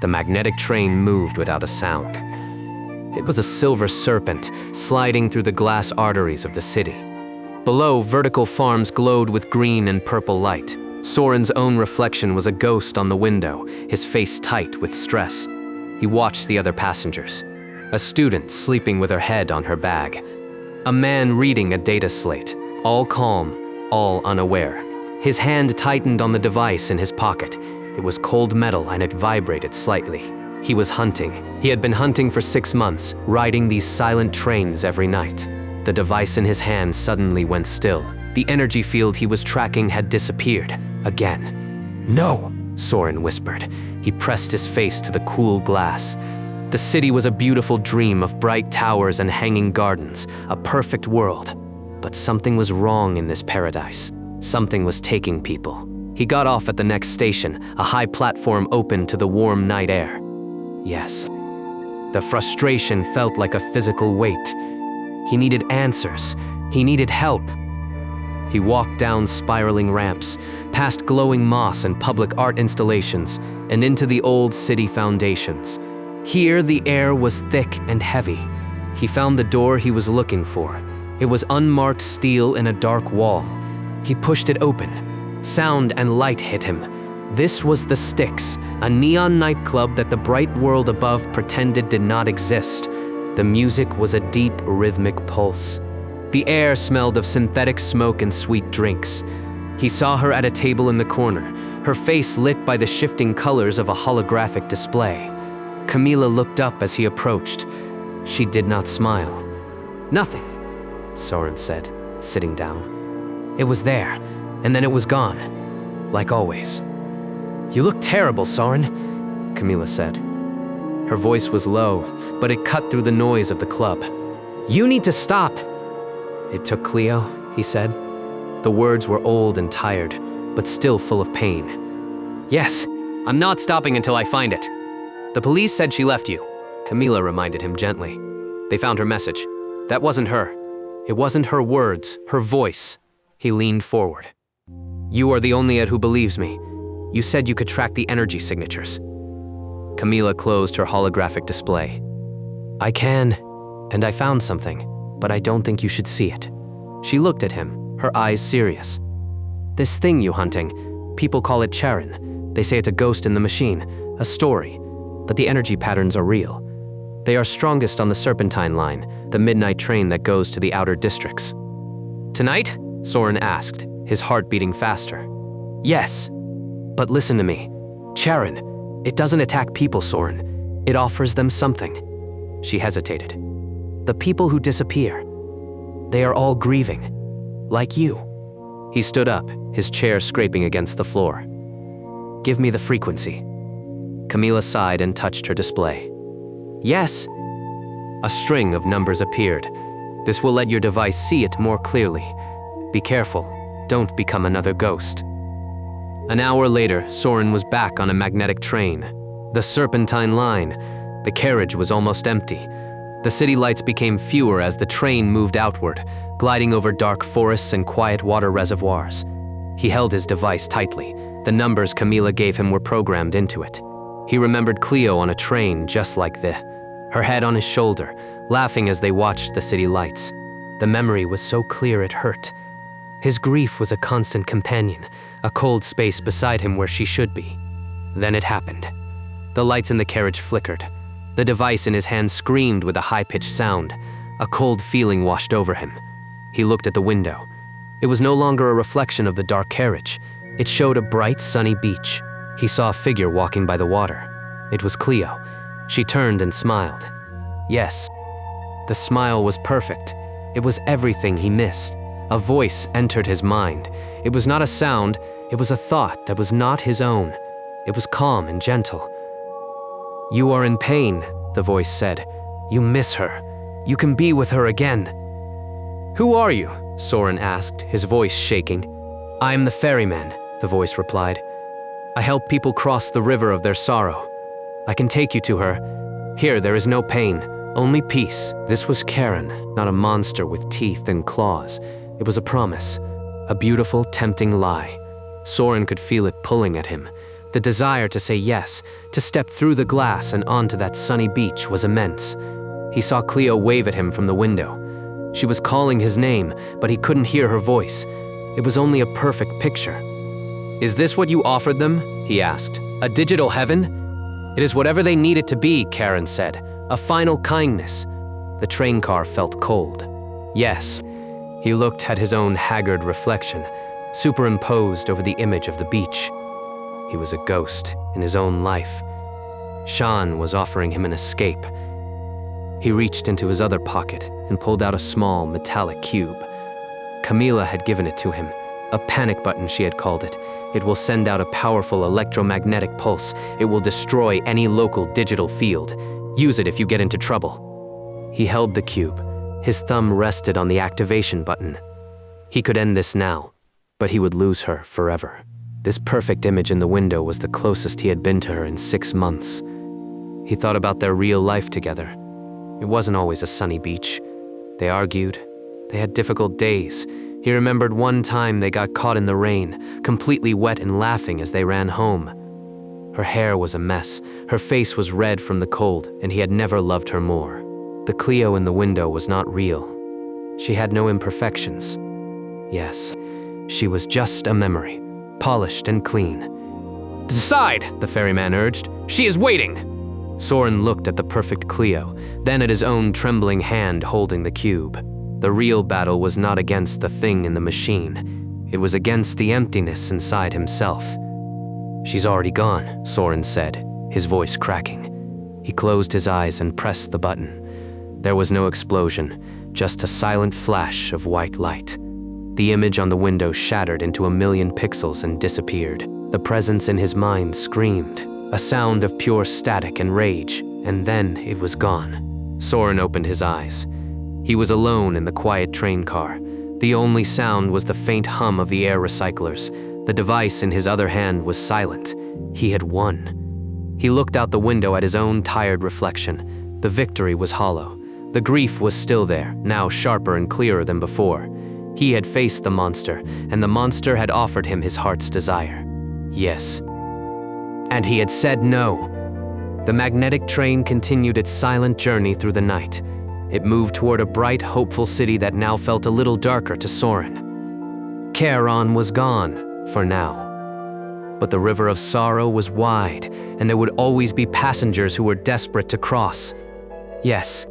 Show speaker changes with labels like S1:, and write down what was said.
S1: The magnetic train moved without a sound. It was a silver serpent sliding through the glass arteries of the city. Below, vertical farms glowed with green and purple light. Soren's own reflection was a ghost on the window, his face tight with stress. He watched the other passengers. A student sleeping with her head on her bag. A man reading a data slate, all calm, all unaware. His hand tightened on the device in his pocket. It was cold metal and it vibrated slightly. He was hunting. He had been hunting for 6 months, riding these silent trains every night. The device in his hand suddenly went still. The energy field he was tracking had disappeared. Again. "No!" Soren whispered. He pressed his face to the cool glass. The city was a beautiful dream of bright towers and hanging gardens, a perfect world. But something was wrong in this paradise. Something was taking people. He got off at the next station, a high platform open to the warm night air. Yes. The frustration felt like a physical weight. He needed answers. He needed help. He walked down spiraling ramps, past glowing moss and public art installations, and into the old city foundations. Here, the air was thick and heavy. He found the door he was looking for. It was unmarked steel in a dark wall. He pushed it open. Sound and light hit him. This was the Sticks, a neon nightclub that the bright world above pretended did not exist. The music was a deep, rhythmic pulse. The air smelled of synthetic smoke and sweet drinks. He saw her at a table in the corner, her face lit by the shifting colors of a holographic display. Camila looked up as he approached. She did not smile. "Nothing," Soren said, sitting down. "It was there, and then it was gone, like always." "You look terrible, Soren," Camila said. Her voice was low, but it cut through the noise of the club. "You need to stop." "It took Cleo," he said. The words were old and tired, but still full of pain. "Yes, I'm not stopping until I find it. The police said she left you," Camila reminded him gently. "They found her message. That wasn't her. It wasn't her words, her voice." He leaned forward. "You are the only Ed who believes me. You said you could track the energy signatures." Camila closed her holographic display. "I can, and I found something, but I don't think you should see it." She looked at him, her eyes serious. "This thing you hunting, people call it Charon. They say it's a ghost in the machine, a story, but the energy patterns are real. They are strongest on the Serpentine line, the midnight train that goes to the outer districts." "Tonight?" Soren asked, his heart beating faster. "Yes, but listen to me. Charon, it doesn't attack people, Soren. It offers them something." She hesitated. "The people who disappear. They are all grieving, like you." He stood up, his chair scraping against the floor. "Give me the frequency." Camila sighed and touched her display. "Yes." A string of numbers appeared. "This will let your device see it more clearly. Be careful, don't become another ghost." An hour later, Soren was back on a magnetic train. The Serpentine line. The carriage was almost empty. The city lights became fewer as the train moved outward, gliding over dark forests and quiet water reservoirs. He held his device tightly. The numbers Camila gave him were programmed into it. He remembered Cleo on a train just like this, her head on his shoulder, laughing as they watched the city lights. The memory was so clear it hurt. His grief was a constant companion, a cold space beside him where she should be. Then it happened. The lights in the carriage flickered. The device in his hand screamed with a high-pitched sound. A cold feeling washed over him. He looked at the window. It was no longer a reflection of the dark carriage. It showed a bright, sunny beach. He saw a figure walking by the water. It was Cleo. She turned and smiled. Yes, the smile was perfect. It was everything he missed. A voice entered his mind. It was not a sound, it was a thought that was not his own. It was calm and gentle. "You are in pain," the voice said. "You miss her. You can be with her again." "Who are you?" Soren asked, his voice shaking. "I am the Ferryman," the voice replied. "I help people cross the river of their sorrow. I can take you to her. Here there is no pain, only peace." This was Charon, not a monster with teeth and claws. It was a promise, a beautiful, tempting lie. Soren could feel it pulling at him. The desire to say yes, to step through the glass and onto that sunny beach was immense. He saw Cleo wave at him from the window. She was calling his name, but he couldn't hear her voice. It was only a perfect picture. "Is this what you offered them?" he asked. "A digital heaven?" "It is whatever they need it to be," Charon said. "A final kindness." The train car felt cold. Yes. He looked at his own haggard reflection, superimposed over the image of the beach. He was a ghost in his own life. Sean was offering him an escape. He reached into his other pocket and pulled out a small metallic cube. Camila had given it to him. A panic button, she had called it. It will send out a powerful electromagnetic pulse. It will destroy any local digital field. Use it if you get into trouble. He held the cube. His thumb rested on the activation button. He could end this now, but he would lose her forever. This perfect image in the window was the closest he had been to her in 6 months. He thought about their real life together. It wasn't always a sunny beach. They argued. They had difficult days. He remembered one time they got caught in the rain, completely wet and laughing as they ran home. Her hair was a mess. Her face was red from the cold, and he had never loved her more. The Cleo in the window was not real. She had no imperfections. Yes, she was just a memory, polished and clean. "Decide," the ferryman urged. "She is waiting." Soren looked at the perfect Cleo, then at his own trembling hand holding the cube. The real battle was not against the thing in the machine. It was against the emptiness inside himself. "She's already gone," Soren said, his voice cracking. He closed his eyes and pressed the button. There was no explosion, just a silent flash of white light. The image on the window shattered into 1,000,000 pixels and disappeared. The presence in his mind screamed, a sound of pure static and rage, and then it was gone. Soren opened his eyes. He was alone in the quiet train car. The only sound was the faint hum of the air recyclers. The device in his other hand was silent. He had won. He looked out the window at his own tired reflection. The victory was hollow. The grief was still there, now sharper and clearer than before. He had faced the monster, and the monster had offered him his heart's desire. Yes. And he had said no. The magnetic train continued its silent journey through the night. It moved toward a bright, hopeful city that now felt a little darker to Soren. Charon was gone, for now. But the river of sorrow was wide, and there would always be passengers who were desperate to cross. Yes,